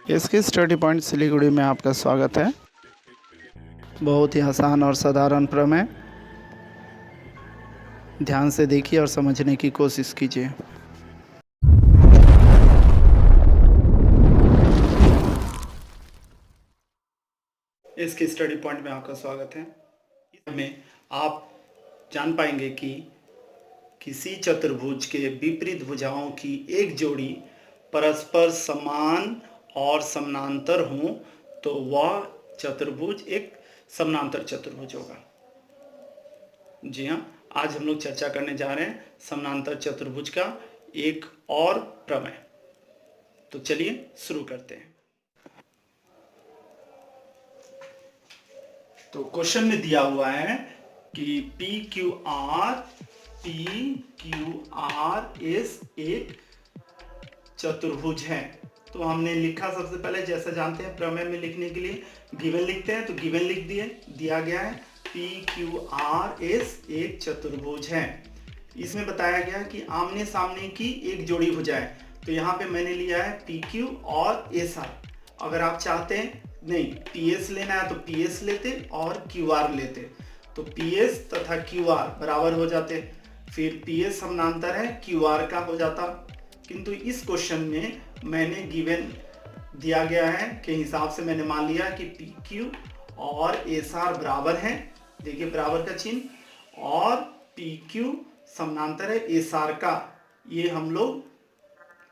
इसके study point Siliguri में आपका स्वागत है। बहुत ही आसान और साधारण प्रमेय, ध्यान से देखिए और समझने की कोशिश कीजिए। इसके स्टडी पॉइंट में आपका स्वागत है। इसमें आप जान पाएंगे कि किसी चतुर्भुज के विपरीत भुजाओं की एक जोड़ी परस्पर समान और समानांतर हो तो वह चतुर्भुज एक समानांतर चतुर्भुज होगा। जी हाँ, आज हम लोग चर्चा करने जा रहे हैं समानांतर चतुर्भुज का एक और प्रमेय। तो चलिए शुरू करते हैं। तो क्वेश्चन में दिया हुआ है कि पी क्यू आर एस एक चतुर्भुज है। तो हमने लिखा, सबसे पहले जैसा जानते हैं प्रमेय में लिखने के लिए गिवन लिखते हैं, तो गिवन लिख दिया गया है पी क्यू आर एस एक चतुर्भुज है। इसमें बताया गया कि आमने सामने की एक जोड़ी भुजाएं। तो यहाँ पे मैंने लिया है पी क्यू और एस आर। अगर आप चाहते हैं नहीं पी एस लेना है तो पी एस लेते और क्यू आर लेते, तो पी एस तथा क्यू आर बराबर हो जाते, फिर पी एस समानांतर है क्यू आर का हो जाता। किंतु इस क्वेश्चन में मैंने गिवन दिया गया है के हिसाब से मैंने मान लिया कि पी क्यू और एस आर बराबर हैं। देखिए बराबर का चिन्ह, और पी क्यू समानांतर है एस आर का, ये हम लोग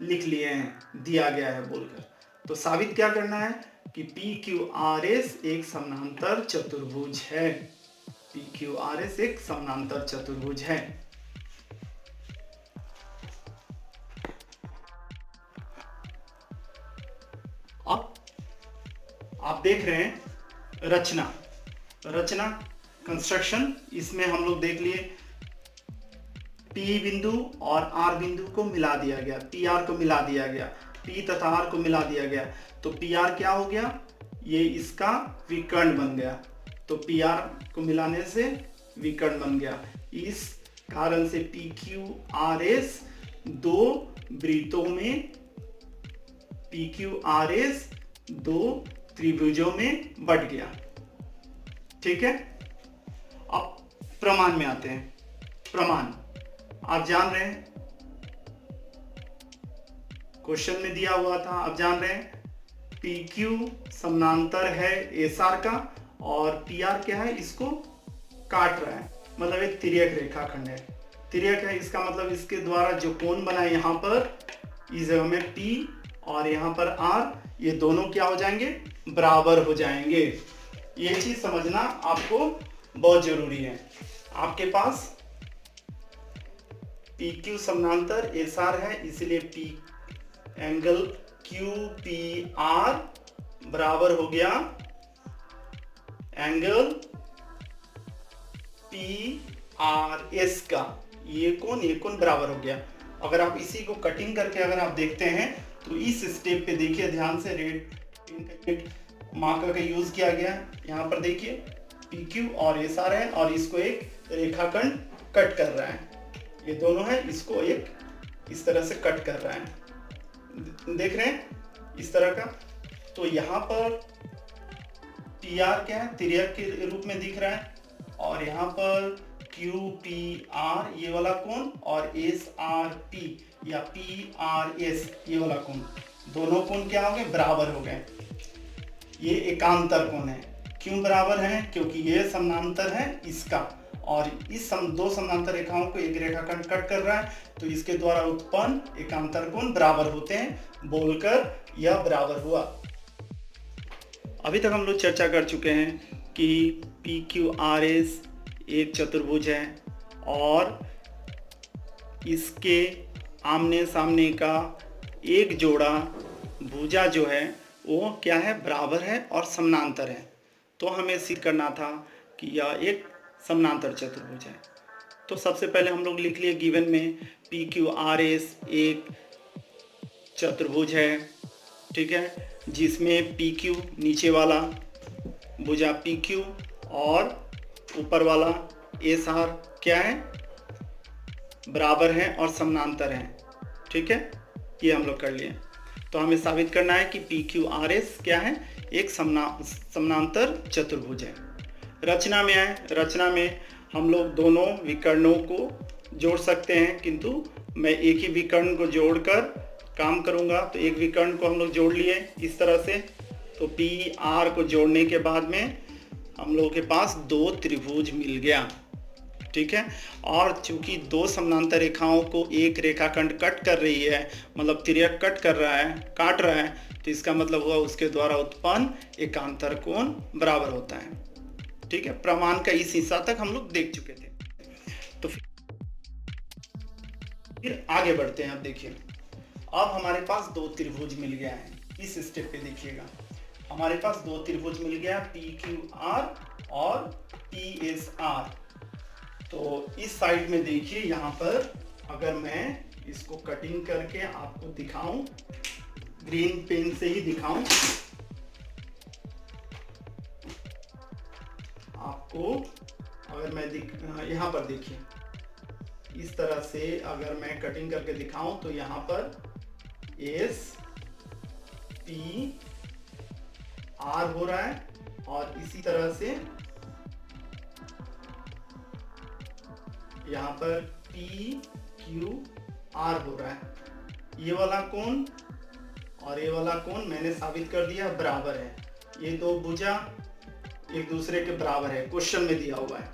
लिख लिए हैं, दिया गया है बोलकर। तो साबित क्या करना है कि पी क्यू आर एस एक समानांतर चतुर्भुज है। पी क्यू आर एस एक समानांतर चतुर्भुज है। अब आप देख रहे हैं रचना कंस्ट्रक्शन। इसमें हम लोग देख लिए P बिंदु और R बिंदु को मिला दिया गया, PR को मिला दिया गया, P तथा R को मिला दिया गया। तो PR क्या हो गया, ये इसका विकर्ण बन गया। तो PR को मिलाने से विकर्ण बन गया। इस कारण से PQRS दो वृत्तों में, PQRS दो त्रिभुजों में बट गया। ठीक है, अब प्रमाण में आते हैं। प्रमाण आप जान रहे हैं, क्वेश्चन में दिया हुआ था, आप जान रहे हैं PQ समानांतर है SR का और PR क्या है, इसको काट रहा है, मतलब एक तिर्यक रेखाखंड है। तिर्यक है इसका मतलब इसके द्वारा जो कोण बना है यहाँ पर, इस जगह में P और यहाँ पर R, ये दोनों क्या हो जाएंगे, बराबर हो जाएंगे। ये चीज समझना आपको बहुत जरूरी है। आपके पास PQ समानांतर SR है, इसलिए P एंगल QPR बराबर हो गया एंगल PRS का। ये कोण बराबर हो गया। अगर आप इसी को कटिंग करके अगर आप देखते हैं तो इस स्टेप पे देखिए ध्यान से, रेड मार्कर का यूज किया गया है। यहाँ पर देखिए PQ और SR है और इसको एक रेखाखंड कट कर रहा है। ये दोनों है, इसको एक इस तरह से कट कर रहा है, देख रहे हैं इस तरह का। तो यहाँ पर PR क्या है, तिर्यक के रूप में दिख रहा है, और यहाँ पर QPR ये वाला कोण और SRP या PRS ये वाला कोण, दोनों कोण क्या हो गए, बराबर हो गए। ये एकांतर कोण है। क्यों बराबर है, क्योंकि ये समानांतर है इसका, और इस दो समानांतर रेखाओं को एक रेखाखंड कट कर रहा है, तो इसके द्वारा उत्पन्न एकांतर कोण बराबर होते हैं बोलकर यह बराबर हुआ। अभी तक हम लोग चर्चा कर चुके हैं कि PQRS एक चतुर्भुज है और इसके आमने सामने का एक जोड़ा भुजा जो है वो क्या है, बराबर है और समानांतर है। तो हमें सिद्ध करना था कि यह एक समानांतर चतुर्भुज है। तो सबसे पहले हम लोग लिख लिए गिवन में PQRS एक चतुर्भुज है, ठीक है, जिसमें PQ नीचे वाला भुजा PQ और ऊपर वाला SR क्या है, बराबर है और समानांतर है। ठीक है, ये हम लोग कर लिए। तो हमें साबित करना है कि PQRS क्या है, एक समानांतर चतुर्भुज है। रचना में आए, रचना में हम लोग दोनों विकर्णों को जोड़ सकते हैं, किंतु मैं एक ही विकर्ण को जोड़कर काम करूंगा। तो एक विकर्ण को हम लोग जोड़ लिए इस तरह से, तो PR को जोड़ने के बाद में हम लोगों के पास दो त्रिभुज मिल गया, ठीक है। और चूंकि दो समानांतर रेखाओं को एक रेखाखंड कट कर रही है, मतलब तिर्यक कट कर रहा है, काट रहा है, तो इसका मतलब हुआ उसके द्वारा उत्पन्न एकांतर कोण बराबर होता है, ठीक है। प्रमाण का इस हिस्सा तक हम लोग देख चुके थे। तो फिर आगे बढ़ते हैं। अब देखिए, अब हमारे पास दो त्रिभुज मिल गया है। इस स्टेप पे देखिएगा, हमारे पास दो त्रिभुज मिल गया, PQR और PSR। तो इस साइड में देखिए, यहाँ पर अगर मैं इसको कटिंग करके आपको दिखाऊं, ग्रीन पेन से ही दिखाऊं आपको, अगर मैं यहाँ पर देखिए इस तरह से अगर मैं कटिंग करके दिखाऊं तो यहाँ पर SPR हो रहा है और इसी तरह से यहाँ पर PQR हो रहा है। ये वाला कोण और ये वाला कोण मैंने साबित कर दिया बराबर है। ये दो भुजा एक दूसरे के बराबर है, क्वेश्चन में दिया हुआ है।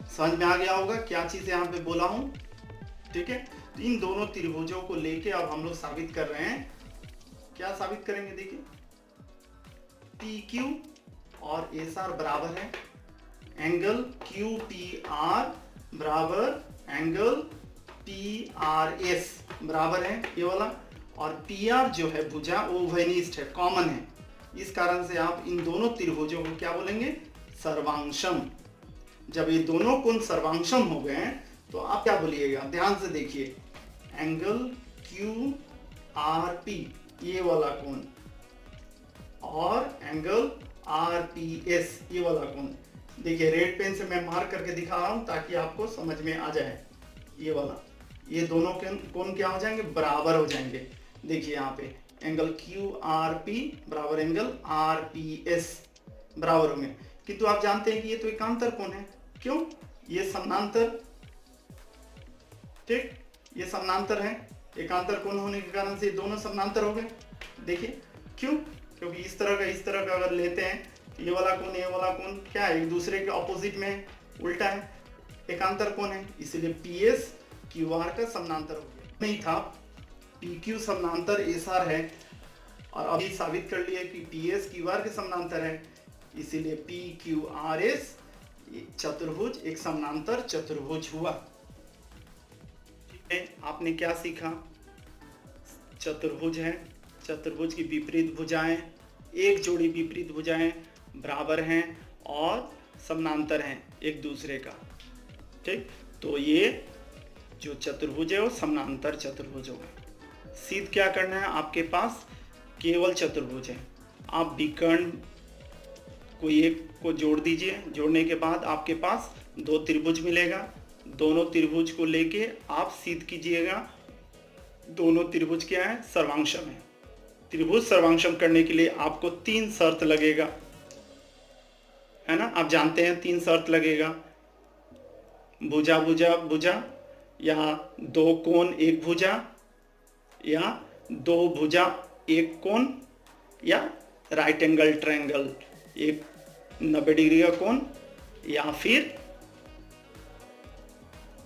समझ में आ गया होगा क्या चीज यहाँ पे बोला हूं, ठीक है। तो इन दोनों त्रिभुजों को लेके अब हम लोग साबित कर रहे हैं। क्या साबित करेंगे, देखिए PQ और SR बराबर है, एंगल QPR बराबर एंगल PRS बराबर है ये वाला, और PR जो है भुजा वो उभयनिष्ठ है, कॉमन है। इस कारण से आप इन दोनों त्रिभुजों को क्या बोलेंगे, सर्वांशम। जब ये दोनों कोण सर्वांशम हो गए हैं तो आप क्या बोलिएगा, ध्यान से देखिए, एंगल QRP ये वाला कोण और एंगल RPS ये वाला कोण। देखिए रेड पेन से मैं मार्क करके दिखा रहा हूं ताकि आपको समझ में आ जाए। ये वाला, ये दोनों कोण क्या हो जाएंगे, बराबर हो जाएंगे। देखिए यहाँ पे एंगल QRP बराबर एंगल RPS बराबर होंगे, किंतु आप जानते हैं कि ये तो एकांतर कोण है। क्यों, ये समानांतर, ठीक, ये समानांतर है, एकांतर कोण होने के कारण से दोनों समानांतर हो गए। देखिए क्यों, क्योंकि इस तरह का अगर लेते हैं तो ये वाला कोण क्या है, एक दूसरे के ऑपोजिट में उल्टा है, एकांतर कोण है, इसलिए PS QR का समानांतर हो गया। नहीं था, PQ समानांतर SR है, और अभी साबित कर लिया कि PS QR के समानांतर है, इसीलिए PQRS चतुर्भुज एक समानांतर चतुर्भुज हुआ। ठीक है, आपने क्या सीखा, चतुर्भुज है, चतुर्भुज की विपरीत भुजाएं, एक जोड़ी विपरीत भुजाएं बराबर हैं और समानांतर हैं एक दूसरे का, ठीक। तो ये जो चतुर्भुज है वो समानांतर चतुर्भुज होगा। सीध क्या करना है, आपके पास केवल चतुर्भुज है, आप विकर्ण कोई एक को जोड़ दीजिए, जोड़ने के बाद आपके पास दो त्रिभुज मिलेगा, दोनों त्रिभुज को लेके आप सीध कीजिएगा। दोनों त्रिभुज क्या है, सर्वांशम है। त्रिभुज सर्वांशम करने के लिए आपको 3 शर्त लगेगा, है ना, आप जानते हैं 3 शर्त लगेगा, भुजा भुजा भुजा, या दो कोण एक भुजा, या दो भुजा एक कोण, या राइट एंगल ट्रायंगल एक 90 डिग्री का कोण, या फिर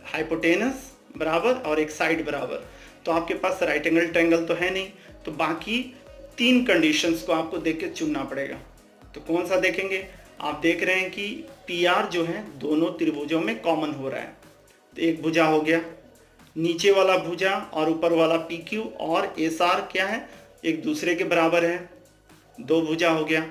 हाइपोटेनस बराबर और एक साइड बराबर। तो आपके पास राइट एंगल ट्रायंगल तो है नहीं, तो बाकी 3 कंडीशंस को आपको देख के चुनना पड़ेगा। तो कौन सा देखेंगे, आप देख रहे हैं कि PR जो है दोनों त्रिभुजों में कॉमन हो रहा है, तो एक भुजा हो गया, नीचे वाला भुजा और ऊपर वाला PQ और SR क्या है, एक दूसरे के बराबर है, 2 भुजा हो गया,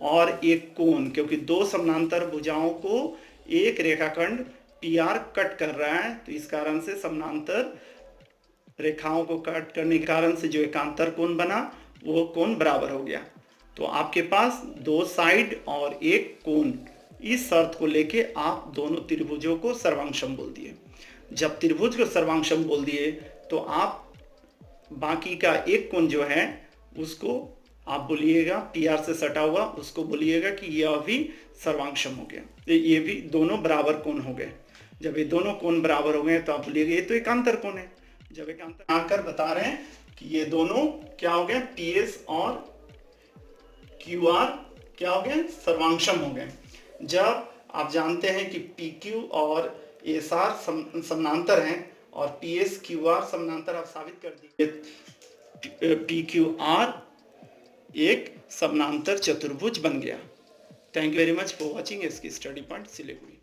और एक कोण, क्योंकि 2 समानांतर भुजाओं को एक रेखाखंड PR कट कर रहा है, तो इस कारण से समानांतर रेखाओं को कट करने के कारण से जो एकांतर कोण बना वो कोण बराबर हो गया। तो आपके पास 2 साइड और एक कोण, इस शर्त को लेके आप दोनों त्रिभुजों को सर्वांशम बोल दिए। जब त्रिभुज को सर्वांशम बोल दिए तो आप बाकी का एक कोण जो है उसको आप बोलिएगा PR से सटा हुआ, उसको बोलिएगा कि यह भी सर्वांगसम हो गया। ये भी दोनों बराबर कोण हो गए। जब ये दोनों कोण बराबर हो गए तो आप बोलिएगा ये तो एकांतर कोण है। जब एकांतर आकर बता रहे हैं कि ये दोनों क्या हो गए, PS और QR क्या हो गए, सर्वांगसम हो गए। जब आप जानते हैं कि PQ और SR समानांतर हैं और PS QR समानांतर, आप साबित कर दिए PQR एक समानांतर चतुर्भुज बन गया। Thank you very much for watching इसकी स्टडी पॉइंट सिलीगुड़ी।